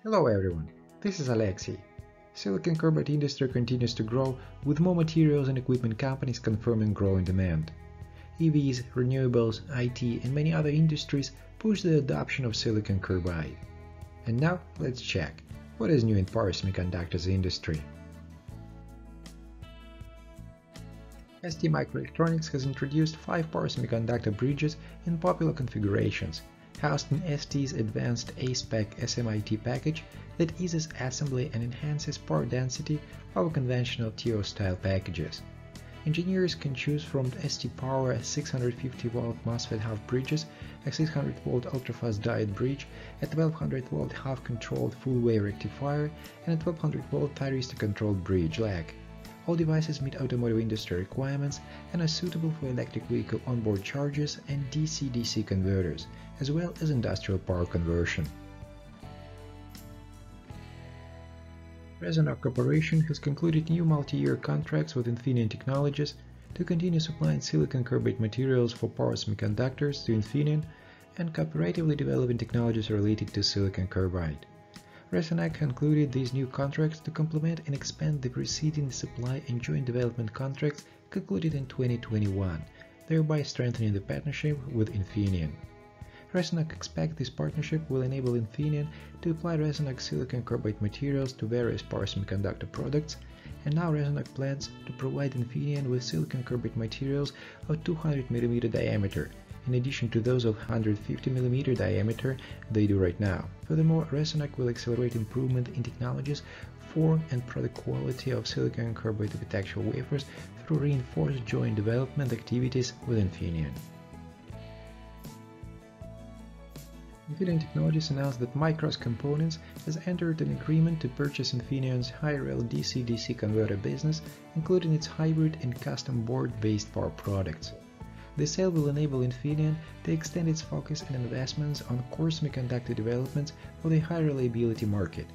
Hello everyone, this is Alexey. Silicon carbide industry continues to grow, with more materials and equipment companies confirming growing demand. EVs, renewables, IT and many other industries push the adoption of silicon carbide. And now let's check what is new in power semiconductors industry. STMicroelectronics has introduced 5 power semiconductor bridges in popular configurations, housed in ST's advanced A-spec SMIT package that eases assembly and enhances power density over conventional TO-style packages. Engineers can choose from STPOWER 650V MOSFET half bridges, a 600V ultrafast diode bridge, a 1200V half-controlled full-wave rectifier, and a 1200V thyristor-controlled bridge lag. All devices meet automotive industry requirements and are suitable for electric vehicle onboard chargers and DC-DC converters, as well as industrial power conversion. Resonac Corporation has concluded new multi-year contracts with Infineon Technologies to continue supplying silicon carbide materials for power semiconductors to Infineon and cooperatively developing technologies related to silicon carbide. Resonac concluded these new contracts to complement and expand the preceding supply and joint development contracts concluded in 2021, thereby strengthening the partnership with Infineon. Resonac expects this partnership will enable Infineon to apply Resonac silicon carbide materials to various power semiconductor products, and now Resonac plans to provide Infineon with silicon carbide materials of 200mm diameter, in addition to those of 150mm diameter they do right now. Furthermore, Resonac will accelerate improvement in technologies for and product quality of silicon carbide epitaxial wafers through reinforced joint development activities with Infineon. Infineon Technologies announced that Micros Components has entered an agreement to purchase Infineon's high-rel DC-DC converter business, including its hybrid and custom board-based power products. The sale will enable Infineon to extend its focus and investments on core semiconductor developments for the high reliability market,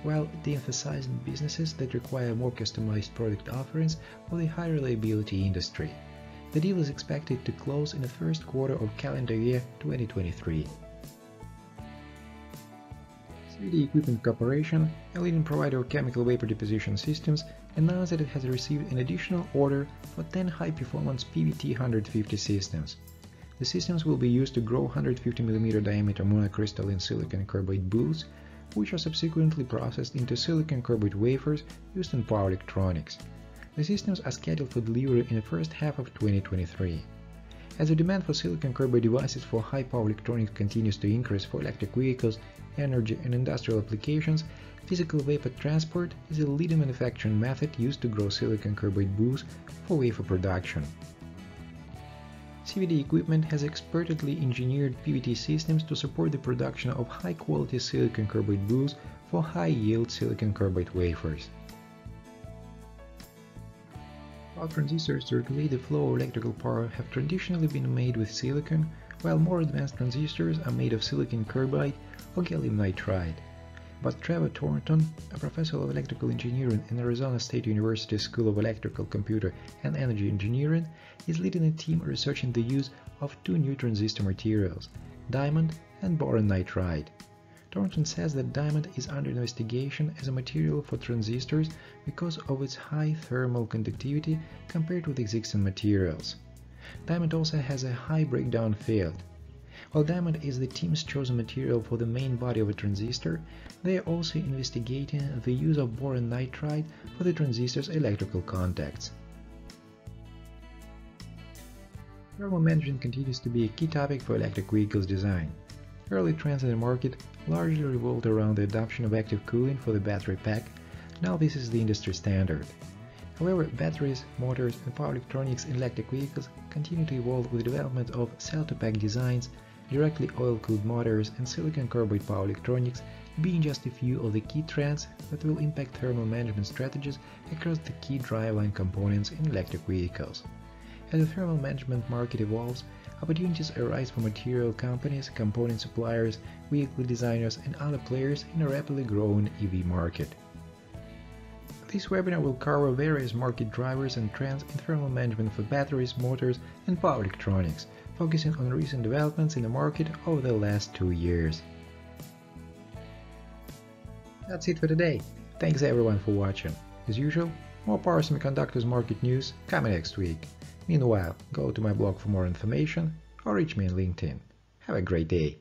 while de-emphasizing businesses that require more customized product offerings for the high reliability industry. The deal is expected to close in the first quarter of calendar year 2023. CVD Equipment Corporation, a leading provider of chemical vapor deposition systems, announced that it has received an additional order for 10 high-performance PVT-150 systems. The systems will be used to grow 150mm diameter monocrystalline silicon carbide boules, which are subsequently processed into silicon carbide wafers used in power electronics. The systems are scheduled for delivery in the first half of 2023. As the demand for silicon carbide devices for high-power electronics continues to increase for electric vehicles, energy and industrial applications, physical vapor transport is a leading manufacturing method used to grow silicon carbide boules for wafer production. CVD Equipment has expertly engineered PVT systems to support the production of high-quality silicon carbide boules for high-yield silicon carbide wafers. While transistors to regulate the flow of electrical power have traditionally been made with silicon, while more advanced transistors are made of silicon carbide or gallium nitride. But Trevor Thornton, a professor of electrical engineering in Arizona State University School of Electrical, Computer and Energy Engineering, is leading a team researching the use of 2 new transistor materials, diamond and boron nitride. Thornton says that diamond is under investigation as a material for transistors because of its high thermal conductivity compared with existing materials. Diamond also has a high breakdown field. While diamond is the team's chosen material for the main body of a transistor, they are also investigating the use of boron nitride for the transistor's electrical contacts. Thermal management continues to be a key topic for electric vehicles design. Early trends in the market largely revolved around the adoption of active cooling for the battery pack. Now this is the industry standard. However, batteries, motors and power electronics in electric vehicles continue to evolve with the development of cell-to-pack designs, directly oil-cooled motors and silicon carbide power electronics being just a few of the key trends that will impact thermal management strategies across the key driveline components in electric vehicles. As the thermal management market evolves, opportunities arise for material companies, component suppliers, vehicle designers and other players in a rapidly growing EV market. This webinar will cover various market drivers and trends in thermal management for batteries, motors and power electronics, focusing on recent developments in the market over the last 2 years. That's it for today. Thanks everyone for watching. As usual, more Power Semiconductors market news coming next week. Meanwhile, go to my blog for more information or reach me on LinkedIn. Have a great day.